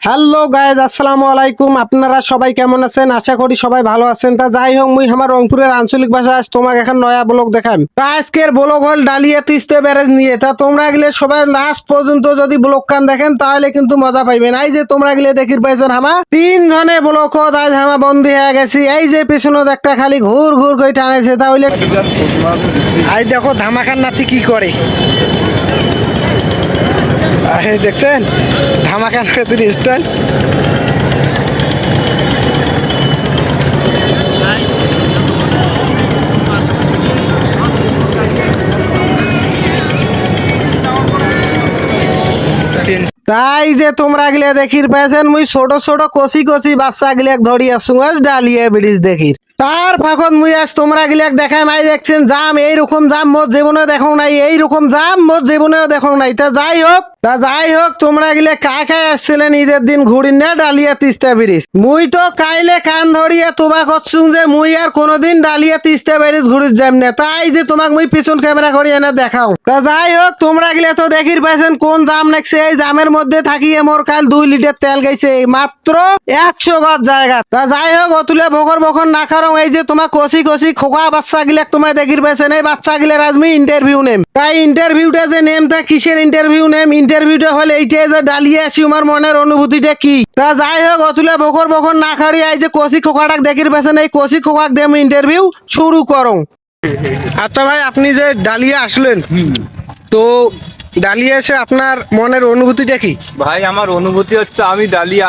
Hello guys, আসসালামু আলাইকুম। আপনারা সবাই কেমন আছেন? আশা করি সবাই ভালো আছেন। তা যাই হোক, মুই আমার রংপুরের আঞ্চলিক ভাষা আজ তোমাকে এখন নয়া ব্লগ দেখাম। তা আজকের ব্লগ হল ডালিয়া তিস্তা ব্যারেজ নিয়ে। তা তোমরা গেলে সবাই লাস্ট পর্যন্ত যদি ব্লগ কান দেখেন তাহলে কিন্তু মজা পাইবেন। এই যে তোমরা গেলে দেখির পাইছেন হামা 3 জনে ব্লগ আজ হামা বন্দি হয়ে গেছি। এই যে পিছনে একটা খালি ঘুর ঘুর করে টানেছে, তাহলে এই দেখো ধামাকার নাতি কি করে। দেখছেন ধামাকা নাতির স্টাইল। তাই যে তোমরা গিলে দেখির পেয়েছেন মুই ছোট ছোট কচি কচি বাচ্চা গিলাক ধরি আসুন আজ ডালিয়া ব্রিজ দেখির। তার ফাঁকত মুই আজ তোমরা গিলাক দেখাই মাই দেখছেন জাম এইরকম জাম মোর জীবনে দেখো নাই, এইরকম জাম মোর জীবনেও দেখো নাই। তা যাই হোক তোমরা গিলে কায় আসছিলেন ঈদের দিন ঘুরিন না ডালিয়া তিস্তা ব্রিজ। মুই তো কাইলে কান ধরিয়ে তোবা করছুন যে মুই আর কোনোদিন ডালিয়া তিস্তা ব্রিজ ঘুরিস যাম না। তাই যে তোমাক মুই পিছন ক্যামেরা করি এনে দেখাও। তা যাই হোক তোমরা গিলে তো দেখির পাইছেন কোন জাম নাকছে। এই জামের মধ্যে থাকিয়ে মোর কাল 2 লিটার তেল গেছে মাত্র 100 গজ জায়গা। তা যাই হোক অতুলে বকর বকর না কারণ এই যে তোমার কচি কচি খোকা বাচ্চা গিলাক তোমায় দেখির পাইছেন। এই বাচ্চা গিলার আজ মুই ইন্টারভিউ নেম। তাই ইন্টারভিউটা যে নেম তা কিসের ইন্টারভিউ নেম? ইন্টারভিউটা হলে এইটাই যে ডালিয়া আসি আমার মনের অনুভূতিটা কি। তা যাই হোক অতুলে বকর বকর না খাড়ি এই যে কচি খোকাটাক দেখির পাইছেন, এই কচি খোকাক দিয়ে আমি ইন্টারভিউ শুরু করো। আচ্ছা ভাই, আপনি যে ডালিয়া আসলেন, তো ডালিয়া এসে আপনার মনের অনুভূতিটা কি? ভাই আমার অনুভূতি হচ্ছে আমি ডালিয়া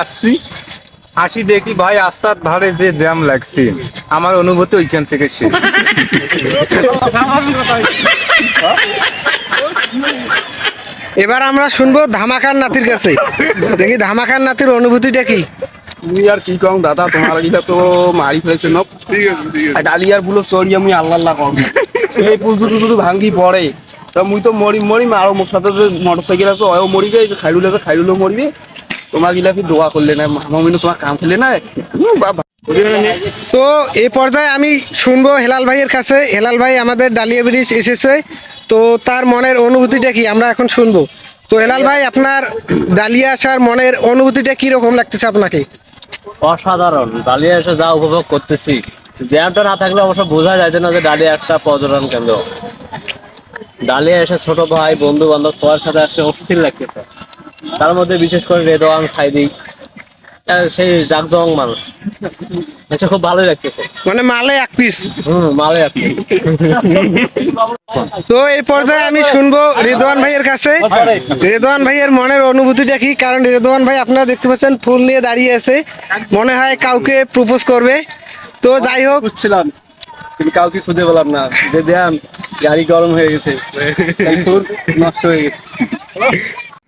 আসি দেখি ভাই রাস্তার ধারে যে জ্যাম লাগছে, আমার অনুভূতি ওইখান থেকে শেষ। এবার আমরা শুনবো ধামাকার নাতির কাছে। দেখি ধামাকার নাতির অনুভূতিটা কি। মুই আর কি কম দাদা, তোমার গিলা তো মারি ফেলেছে ন। ডালিয়ার বুলো চড়িয়ে মুই আল্লাহ কম এই পুল দুটো ভাঙ্গি পড়ে। তা মুই তো মরি আরো মোর সাথে যে মোটরসাইকেল আছে ওও মরিবে, খাইরুল আছে খাইরুলও মরিবে। তোমার গিলা ফির দোয়া করলে না, মামিনু তোমার কাম খেলে না বাবা। তো এই পর্যায়ে আমি শুনবো হেলাল ভাইয়ের কাছে। হেলাল ভাই আমাদের ডালিয়া ব্রিজ এসেছে, তো তার মনের অনুভূতিটা কি আমরা এখন শুনবো। তো হেলাল ভাই, আপনার ডালিয়া আসার মনের অনুভূতিটা কি রকম লাগতেছে আপনাকে? অসাধারণ। ডালিয়া এসে যা উপভোগ করতেছি, জ্যামটা না থাকলে অবশ্য বোঝা যায় না যে ডালিয়া একটা পর্যটন কেন্দ্র। ডালিয়া এসে ছোট ভাই বন্ধু বান্ধব সবার সাথে আসতে অস্থির লাগতেছে। তার মধ্যে বিশেষ করে রেদওয়ান সাইদি, সেই জাকজমক মানুষ, এটা খুব ভালোই লাগতেছে। মানে মালে এক পিস। মালে এক পিস। তো এই পর্যায়ে আমি শুনবো রেদওয়ান ভাইয়ের কাছে। রেদওয়ান ভাইয়ের মনের অনুভূতিটা কি? কারণ রেদওয়ান ভাই আপনারা দেখতে পাচ্ছেন ফুল নিয়ে দাঁড়িয়ে আছে, মনে হয় কাউকে প্রপোজ করবে। তো যাই হোক, বুঝছিলাম কিন্তু কাউকে খুঁজে পেলাম না, যে দেন গাড়ি গরম হয়ে গেছে, নষ্ট হয়ে গেছে।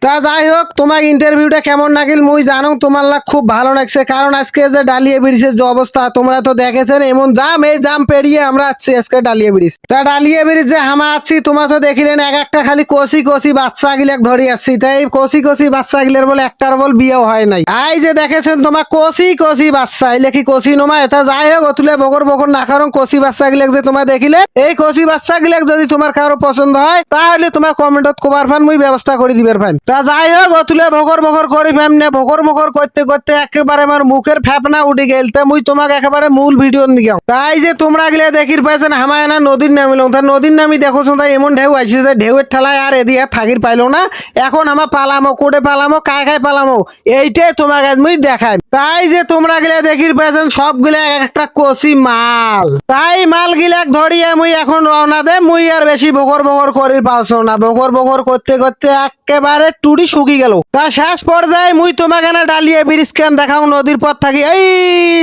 তা যাই হোক, তোমার ইন্টারভিউটা কেমন লাগিল মুই জানো তোমার লাগ খুব ভালো লাগছে। কারণ আজকে যে ডালিয়া ব্রিজের যে অবস্থা তোমরা তো দেখেছেন, এমন জাম, এই জাম পেরিয়ে আমরা আসছি আজকে ডালিয়া ব্রিজ। তা ডালিয়া ব্রিজ যে হামা আছি তোমরা তো দেখিলেন, এক একটা খালি কচি কচি বাচ্চা গিলাক ধরে আসছি। তাই কচি কচি বাচ্চা গিলার বলে একটার বল বিয়েও হয় নাই। এই যে দেখেছেন তোমার কচি কচি বাচ্চা, এলে কি কচি নোমা এটা। যাই হোক অতুলে বকর বকর না কারণ কচি বাচ্চা গিলাক যে তোমার দেখিলে, এই কচি বাচ্চা গিলাক যদি তোমার কারো পছন্দ হয় তাহলে তোমার কমেন্টত কবার ফান মুই ব্যবস্থা করে দিবার ফান। তা যাই হোক অতুলে বকর বকর করি ফ্যাম নে, বকর বকর করতে করতে একেবারে আমার মুখের ফ্যাপনা উঠে গেল। তা মুই তোমাকে একেবারে মূল ভিডিও দিগাম। তাই যে তোমরা গিলে দেখির পাইছেন হামায় না নদীর নামিলাম। তা নদীর নামি দেখোছো তাই এমন ঢেউ আসছে যে ঢেউয়ের ঠেলায় আর এদিকে থাকির পাইলো না। এখন আমার পালামো কোটে পালামো কায় খায় পালামো, এইটাই তোমাকে মুই দেখাই। তাই যে তোমরা গিলে দেখির পাইছেন সবগুলা একটা কচি মাল। তাই মাল গিলাক ধরিয়ে মুই এখন রওনা দে। মুই আর বেশি বকর বকর করি পাওছো না, বকর বকর করতে করতে একেবারে টুটি শুকি গেল। তা শেষ পর্যায়ে মুই তোমাকে না ডালিয়া ব্রিজ কেন দেখাও নদীর পর থাকি। এই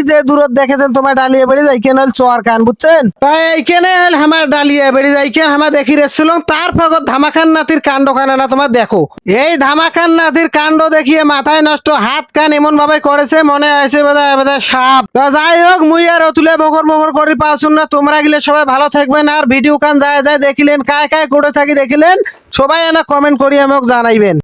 যে দূরত দেখেছেন তোমার ডালিয়া ব্রিজ, এইখানে হল চর কান বুঝছেন। তাই এইখানে হল আমার ডালিয়া ব্রিজ, এইখানে আমার দেখি রেছিল। তার ফাঁকত ধামাখান নাতির কাণ্ড খানা না তোমার দেখো। এই ধামাখান নাতির কাণ্ড দেখিয়ে মাথায় নষ্ট, হাত কান এমন ভাবে করেছে মনে হয়েছে বোধহয় সাপ। তা যাই হোক মুই আর অতুলে বকর বকর করি পাওছুন না। তোমরা গিলে সবাই ভালো থাকবেন, আর ভিডিও কান যায় যায় দেখিলেন কায় কায় করে থাকি দেখিলেন সবাই এনা কমেন্ট করি আমাকে জানাইবেন।